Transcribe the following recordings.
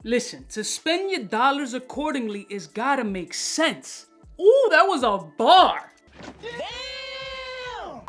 Listen, to spend your dollars accordingly is gotta make sense. Ooh, that was a bar. Damn.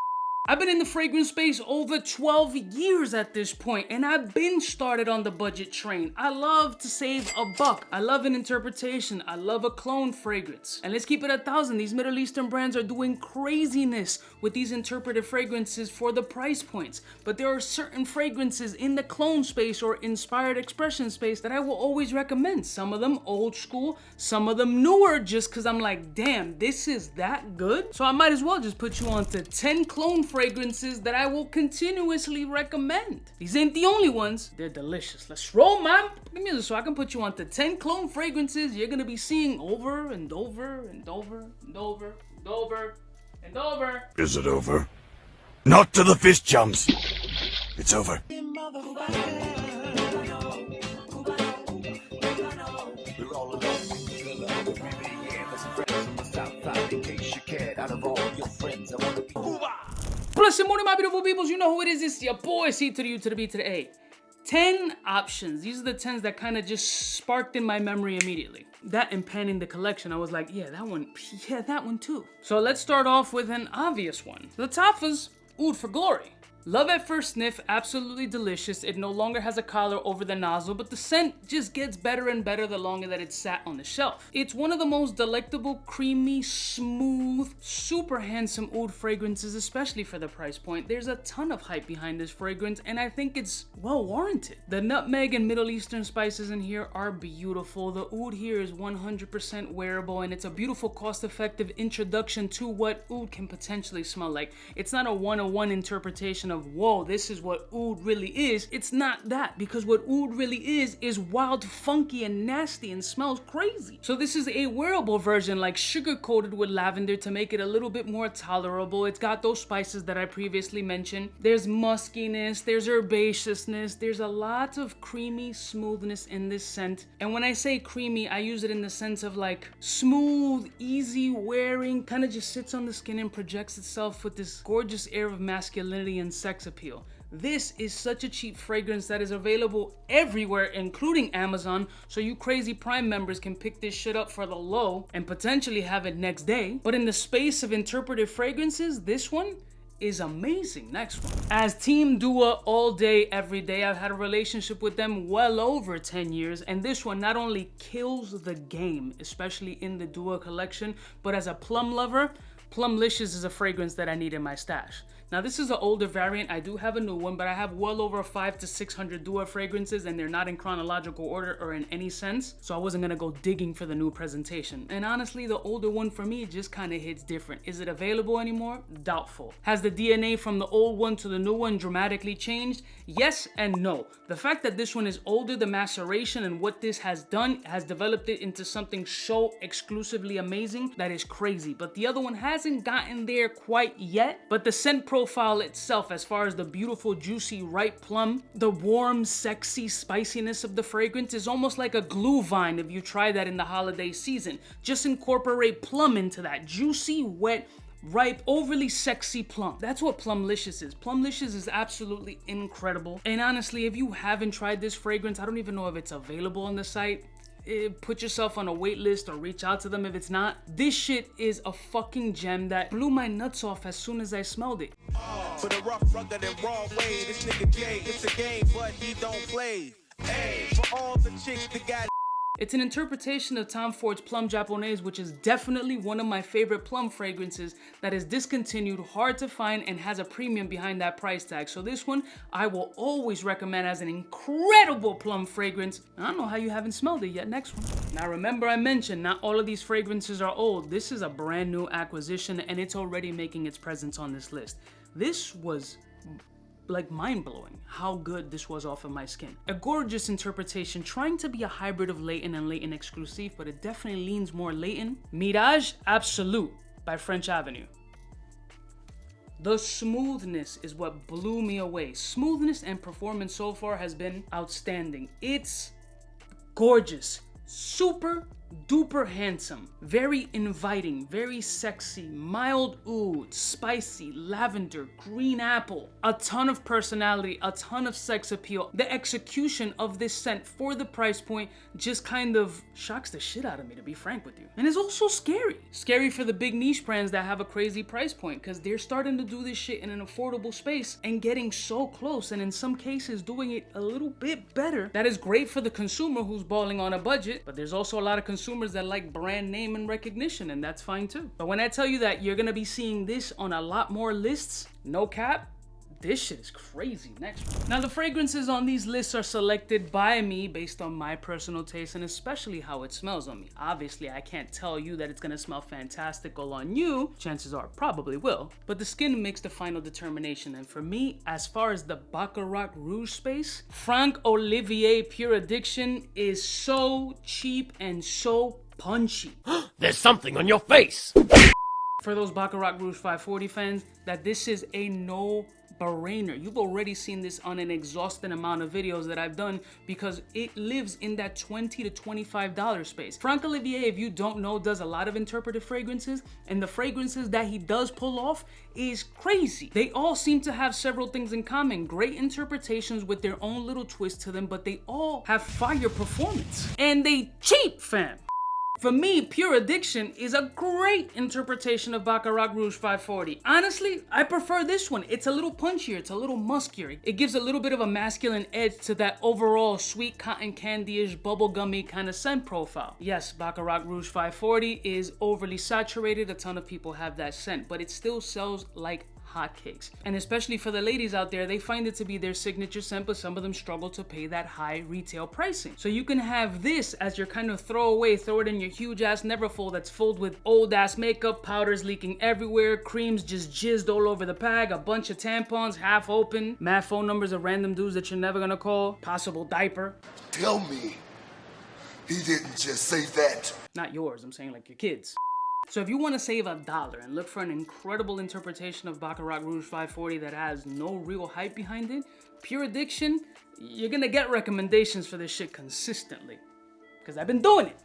I've been in the fragrance space over 12 years at this point, and I've been started on the budget train. I love to save a buck. I love an interpretation. I love a clone fragrance. And let's keep it 1,000. These Middle Eastern brands are doing craziness with these interpretive fragrances for the price points. But there are certain fragrances in the clone space or inspired expression space that I will always recommend. Some of them old school, some of them newer, just because I'm like, damn, this is that good? So I might as well just put you on to 10 clone fragrances that I will continuously recommend. These ain't the only ones, they're delicious. Let's roll, man. Give me this so I can put you on to 10 clone fragrances you're gonna be seeing over and over and over and over and over and over. Is it over? Not to the fist jumps. It's over. Blessed morning, my beautiful peoples. You know who it is. It's your boy, C to the U to the B to the A. 10 options. These are the 10s that kind of just sparked in my memory immediately. That and panning the collection, I was like, yeah, that one too. So let's start off with an obvious one. Lattafa's Oud for Glory. Love at first sniff, absolutely delicious. It no longer has a collar over the nozzle, but the scent just gets better and better the longer that it's sat on the shelf. It's one of the most delectable, creamy, smooth, super handsome oud fragrances, especially for the price point. There's a ton of hype behind this fragrance, and I think it's well warranted. The nutmeg and Middle Eastern spices in here are beautiful. The oud here is 100% wearable, and it's a beautiful, cost-effective introduction to what oud can potentially smell like. It's not a one-on-one interpretation of, whoa, this is what oud really is. It's not that, because what oud really is wild, funky, and nasty, and smells crazy. So this is a wearable version, like sugar-coated with lavender to make it a little bit more tolerable. It's got those spices that I previously mentioned. There's muskiness, there's herbaceousness, there's a lot of creamy smoothness in this scent. And when I say creamy, I use it in the sense of like smooth, easy wearing, kind of just sits on the skin and projects itself with this gorgeous air of masculinity and sex appeal. This is such a cheap fragrance that is available everywhere, including Amazon, so you crazy Prime members can pick this shit up for the low and potentially have it next day. But in the space of interpretive fragrances, this one is amazing. Next one. As Team 𝗬𝗪 all day, every day, I've had a relationship with them well over 10 years, and this one not only kills the game, especially in the 𝗬𝗪 collection, but as a plum lover, Plumlicious is a fragrance that I need in my stash. Now this is an older variant. I do have a new one, but I have well over 500 to 600 𝗬𝗪 fragrances, and they're not in chronological order or in any sense, so I wasn't gonna go digging for the new presentation. And honestly, the older one for me just kind of hits different. Is it available anymore? Doubtful. Has the DNA from the old one to the new one dramatically changed? Yes and no. The fact that this one is older, the maceration and what this has done has developed it into something so exclusively amazing that is crazy. But the other one hasn't gotten there quite yet. But the scent profile itself, as far as the beautiful, juicy, ripe plum, the warm, sexy spiciness of the fragrance is almost like a glue vine if you try that in the holiday season. Just incorporate plum into that. Juicy, wet, ripe, overly sexy plum. That's what Plumlicious is. Plumlicious is absolutely incredible. And honestly, if you haven't tried this fragrance, I don't even know if it's available on the site. Put yourself on a wait list or reach out to them if it's not. This shit is a fucking gem that blew my nuts off as soon as I smelled it. For the rough, rugged, and raw way, this nigga gay. It's a game, but he don't play. Hey, for all the chicks that got. It's an interpretation of Tom Ford's Plum Japonaise, which is definitely one of my favorite plum fragrances that is discontinued, hard to find, and has a premium behind that price tag. So this one, I will always recommend as an incredible plum fragrance. I don't know how you haven't smelled it yet. Next one. Now remember I mentioned not all of these fragrances are old. This is a brand new acquisition and it's already making its presence on this list. This was like mind-blowing how good this was off of my skin. A gorgeous interpretation, trying to be a hybrid of latent and latent exclusive, but it definitely leans more latent. Mirage Absolute by French Avenue. The smoothness is what blew me away. Smoothness and performance so far has been outstanding. It's gorgeous, super duper handsome, very inviting, very sexy, mild oud, spicy, lavender, green apple, a ton of personality, a ton of sex appeal. The execution of this scent for the price point just kind of shocks the shit out of me, to be frank with you. And it's also scary. Scary for the big niche brands that have a crazy price point, because they're starting to do this shit in an affordable space and getting so close, and in some cases doing it a little bit better. That is great for the consumer who's balling on a budget, but there's also a lot of consumers that like brand name and recognition, and that's fine too. But when I tell you that you're gonna be seeing this on a lot more lists, no cap, this shit is crazy. Next one. Now the fragrances on these lists are selected by me based on my personal taste and especially how it smells on me. Obviously, I can't tell you that it's gonna smell fantastical on you. Chances are it probably will, but the skin makes the final determination. And for me, as far as the Baccarat Rouge space, Franck Olivier Pure Addiction is so cheap and so punchy. There's something on your face! For those Baccarat Rouge 540 fans, that this is a no-brainer. You've already seen this on an exhausting amount of videos that I've done because it lives in that $20 to $25 space. Franck Olivier, if you don't know, does a lot of interpretive fragrances, and the fragrances that he does pull off is crazy. They all seem to have several things in common. Great interpretations with their own little twist to them, but they all have fire performance. And they cheap, fam. For me, Pure Addiction is a great interpretation of Baccarat Rouge 540. Honestly, I prefer this one. It's a little punchier, it's a little muskier. It gives a little bit of a masculine edge to that overall sweet cotton candy-ish, bubblegummy kind of scent profile. Yes, Baccarat Rouge 540 is overly saturated. A ton of people have that scent, but it still sells like hotcakes. And especially for the ladies out there, they find it to be their signature scent, but some of them struggle to pay that high retail pricing. So you can have this as your kind of throwaway, throw it in your huge ass Neverfull that's filled with old ass makeup, powders leaking everywhere, creams just jizzed all over the bag, a bunch of tampons half open, mad phone numbers of random dudes that you're never gonna call, possible diaper. Tell me, he didn't just say that. Not yours, I'm saying like your kids. So if you want to save $1 and look for an incredible interpretation of Baccarat Rouge 540 that has no real hype behind it, Pure Addiction, you're gonna get recommendations for this shit consistently. Because I've been doing it.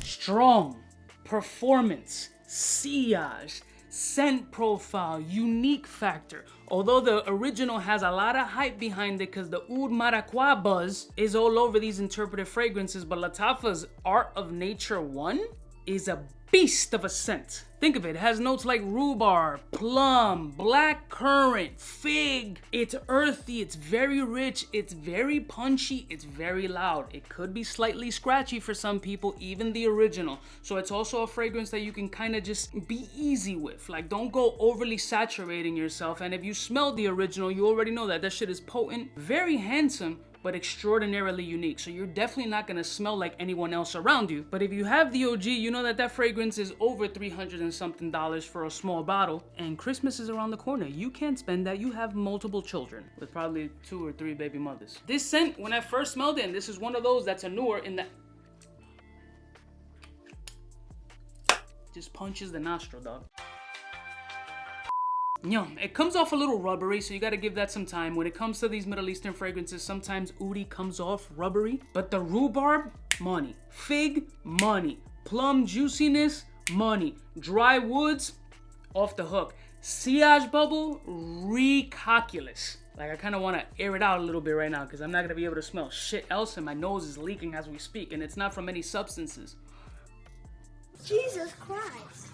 Strong, performance, sillage, scent profile, unique factor. Although the original has a lot of hype behind it because the Oud Maracuja buzz is all over these interpretive fragrances, but Lattafa's Art of Nature 1 is a beast of a scent. Think of it, it has notes like rhubarb, plum, black currant, fig. It's earthy, it's very rich, it's very punchy, it's very loud. It could be slightly scratchy for some people, even the original. So it's also a fragrance that you can kind of just be easy with. Like, don't go overly saturating yourself. And if you smell the original, you already know that shit is potent, very handsome, but extraordinarily unique. So you're definitely not gonna smell like anyone else around you. But if you have the OG, you know that fragrance is over $300 and something for a small bottle. And Christmas is around the corner. You can't spend that. You have multiple children with probably 2 or 3 baby mothers. This scent, when I first smelled it, and this is one of those that's a newer in that just punches the nostril, dog. Yum. It comes off a little rubbery, so you gotta give that some time. When it comes to these Middle Eastern fragrances, sometimes oudi comes off rubbery, but the rhubarb, money. Fig, money. Plum juiciness, money. Dry woods, off the hook. Sillage bubble, recalculous. Like, I kind of want to air it out a little bit right now because I'm not gonna be able to smell shit else, and my nose is leaking as we speak, and it's not from any substances. Jesus Christ.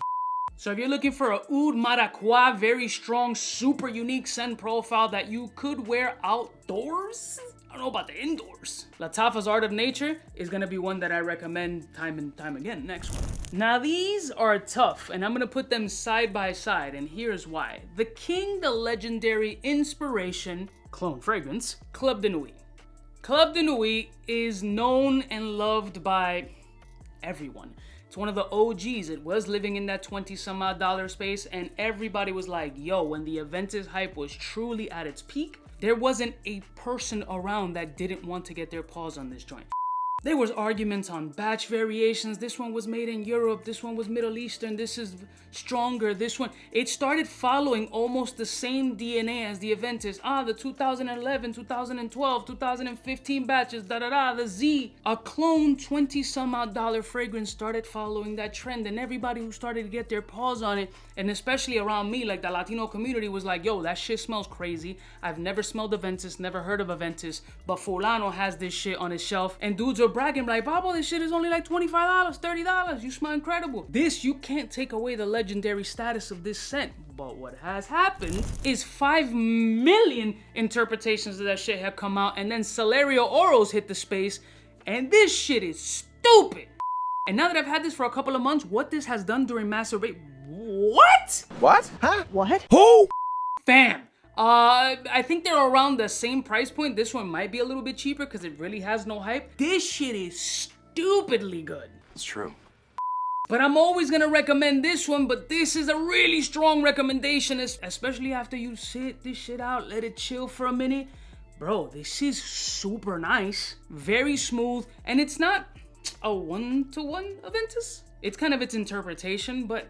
So if you're looking for a Oud Maracuja, very strong, super unique scent profile that you could wear outdoors, I don't know about the indoors, Lattafa's Art of Nature is gonna be one that I recommend time and time again. Next one. Now these are tough, and I'm gonna put them side by side, and here's why. The king, the legendary inspiration, clone fragrance, Club de Nuit. Club de Nuit is known and loved by everyone. It's one of the OGs. It was living in that $20 some odd space, and everybody was like, yo, when the Aventus hype was truly at its peak, there wasn't a person around that didn't want to get their paws on this joint. There was arguments on batch variations. This one was made in Europe. This one was Middle Eastern. This is stronger. This one. It started following almost the same DNA as the Aventus. The 2011, 2012, 2015 batches, the Z. A clone $20-some-odd fragrance started following that trend, and everybody who started to get their paws on it, and especially around me, like the Latino community, was like, yo, that shit smells crazy. I've never smelled Aventus, never heard of Aventus, but Fulano has this shit on his shelf, and dudes are bragging like, Babo, this shit is only like $25, $30. You smell incredible. This, you can't take away the legendary status of this scent. But what has happened is 5 million interpretations of that shit have come out, and then Celerio Oros hit the space, and this shit is stupid. And now that I've had this for a couple of months, what this has done during masturbation... What? What? Huh? What? Who? Fam. I think they're around the same price point. This one might be a little bit cheaper because it really has no hype. This shit is stupidly good. It's true. But I'm always gonna recommend this one, but this is a really strong recommendation, especially after you sit this shit out, let it chill for a minute. Bro, this is super nice, very smooth, and it's not a one-to-one Aventus. It's kind of its interpretation, but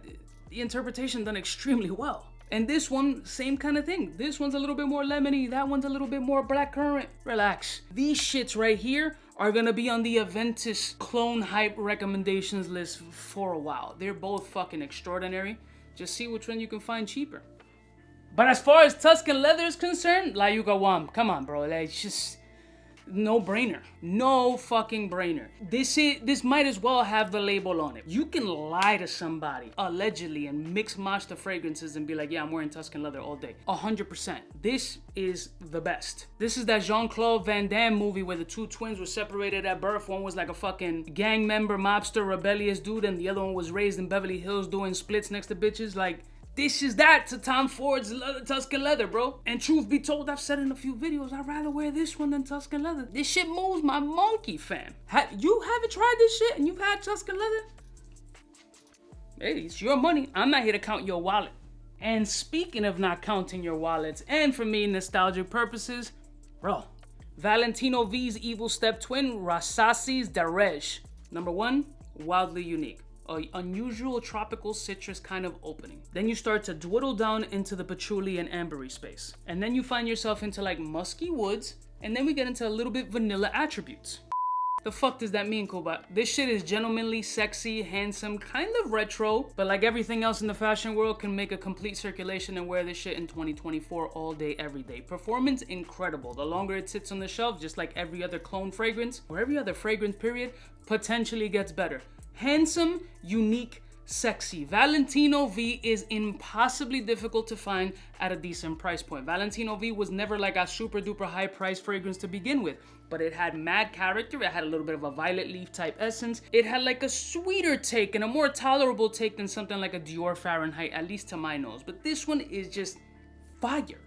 the interpretation done extremely well. And this one, same kind of thing. This one's a little bit more lemony. That one's a little bit more blackcurrant. Relax. These shits right here are gonna be on the Aventus clone hype recommendations list for a while. They're both fucking extraordinary. Just see which one you can find cheaper. But as far as Tuscan leather is concerned, La Yuqawam. Come on, bro. Like, it's just no brainer. No fucking brainer. This might as well have the label on it. You can lie to somebody, allegedly, and mix match the fragrances and be like, yeah, I'm wearing Tuscan leather all day. 100%. This is the best. This is that Jean-Claude Van Damme movie where the two twins were separated at birth. One was like a fucking gang member, mobster, rebellious dude, and the other one was raised in Beverly Hills doing splits next to bitches. Like, this is that to Tom Ford's Tuscan leather, bro. And truth be told, I've said in a few videos, I'd rather wear this one than Tuscan leather. This shit moves my monkey, fam. You haven't tried this shit and you've had Tuscan leather? Hey, it's your money. I'm not here to count your wallet. And speaking of not counting your wallets, and for me, nostalgic purposes, bro, Valentino V's evil step twin, Rasasi Daarej. Number 1, wildly unique. An unusual tropical citrus kind of opening. Then you start to dwindle down into the patchouli and ambery space. And then you find yourself into like musky woods, and then we get into a little bit vanilla attributes. The fuck does that mean, Kuba? This shit is gentlemanly, sexy, handsome, kind of retro, but like everything else in the fashion world, can make a complete circulation and wear this shit in 2024 all day, every day. Performance, incredible. The longer it sits on the shelf, just like every other clone fragrance, or every other fragrance period, potentially gets better. Handsome, unique, sexy. Valentino V is impossibly difficult to find at a decent price point. Valentino V was never like a super duper high price fragrance to begin with, but it had mad character. It had a little bit of a violet leaf type essence. It had like a sweeter take and a more tolerable take than something like a Dior Fahrenheit, at least to my nose. But this one is just fire.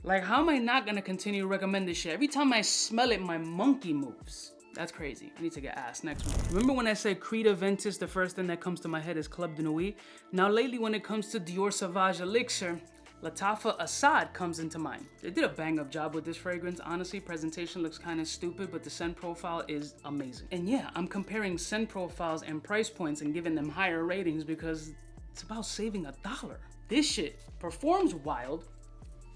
Like, how am I not gonna continue to recommend this shit? Every time I smell it, my monkey moves. That's crazy. I need to get asked. Next one. Remember when I said Creed Aventus, the first thing that comes to my head is Club de Nuit? Now lately when it comes to Dior Sauvage Elixir, Lattafa Asad comes into mind. They did a bang up job with this fragrance. Honestly, presentation looks kind of stupid, but the scent profile is amazing. And yeah, I'm comparing scent profiles and price points and giving them higher ratings because it's about saving $1. This shit performs wild,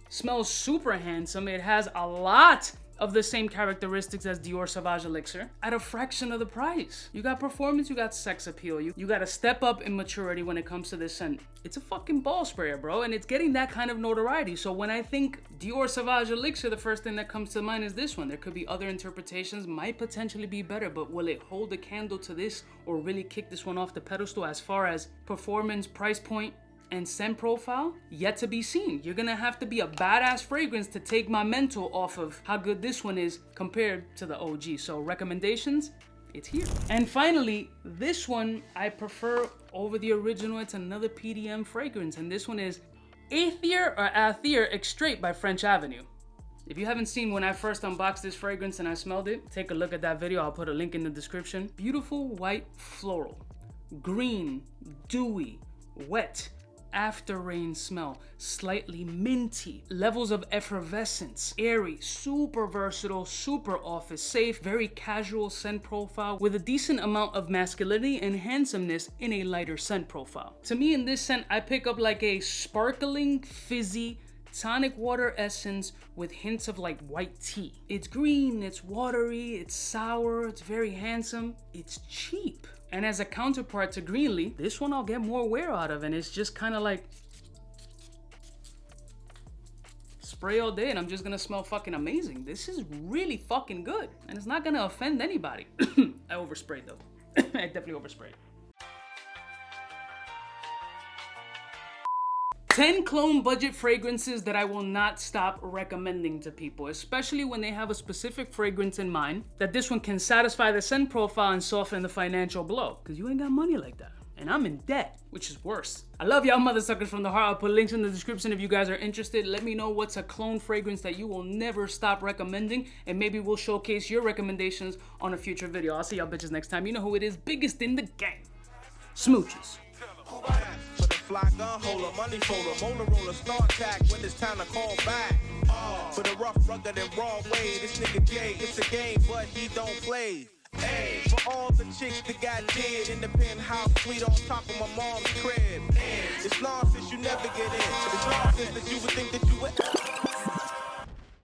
smells super handsome. It has a lot of the same characteristics as Dior Sauvage Elixir at a fraction of the price. You got performance, you got sex appeal, you got to step up in maturity when it comes to this scent. It's a fucking ball sprayer, bro, and it's getting that kind of notoriety. So when I think Dior Sauvage Elixir, the first thing that comes to mind is this one. There could be other interpretations, might potentially be better, but will it hold a candle to this or really kick this one off the pedestal as far as performance, price point, and scent profile? Yet to be seen. You're gonna have to be a badass fragrance to take my mental off of how good this one is compared to the OG. So recommendations, it's here. And finally, this one I prefer over the original. It's another PDM fragrance, and this one is 𝗙𝗢𝗙 by French Avenue. If you haven't seen when I first unboxed this fragrance and I smelled it, take a look at that video. I'll put a link in the description. Beautiful white floral, green, dewy, wet, after rain smell, slightly minty, levels of effervescence, airy, super versatile, super office safe, very casual scent profile with a decent amount of masculinity and handsomeness in a lighter scent profile. To me, in this scent, I pick up like a sparkling, fizzy, tonic water essence with hints of like white tea. It's green, it's watery, it's sour, it's very handsome, it's cheap. And as a counterpart to Greenly, this one I'll get more wear out of, and it's just kind of like spray all day and I'm just gonna smell fucking amazing. This is really fucking good and it's not gonna offend anybody. I oversprayed though. I definitely oversprayed. 10 clone budget fragrances that I will not stop recommending to people, especially when they have a specific fragrance in mind, that this one can satisfy the scent profile and soften the financial blow. Cause you ain't got money like that. And I'm in debt, which is worse. I love y'all mother suckers from the heart. I'll put links in the description if you guys are interested. Let me know what's a clone fragrance that you will never stop recommending, and maybe we'll showcase your recommendations on a future video. I'll see y'all bitches next time. You know who it is, biggest in the game. Smooches. Fly gun holder, money folder, motor roller, start tack when it's time to call back. For the rough, rugged, and raw way, this nigga Jay, it's a game, but he don't play. Hey, for all the chicks that got dead in the penthouse suite on top of my mom's crib. It's nonsense you never get in. It's nonsense that you would think that you would.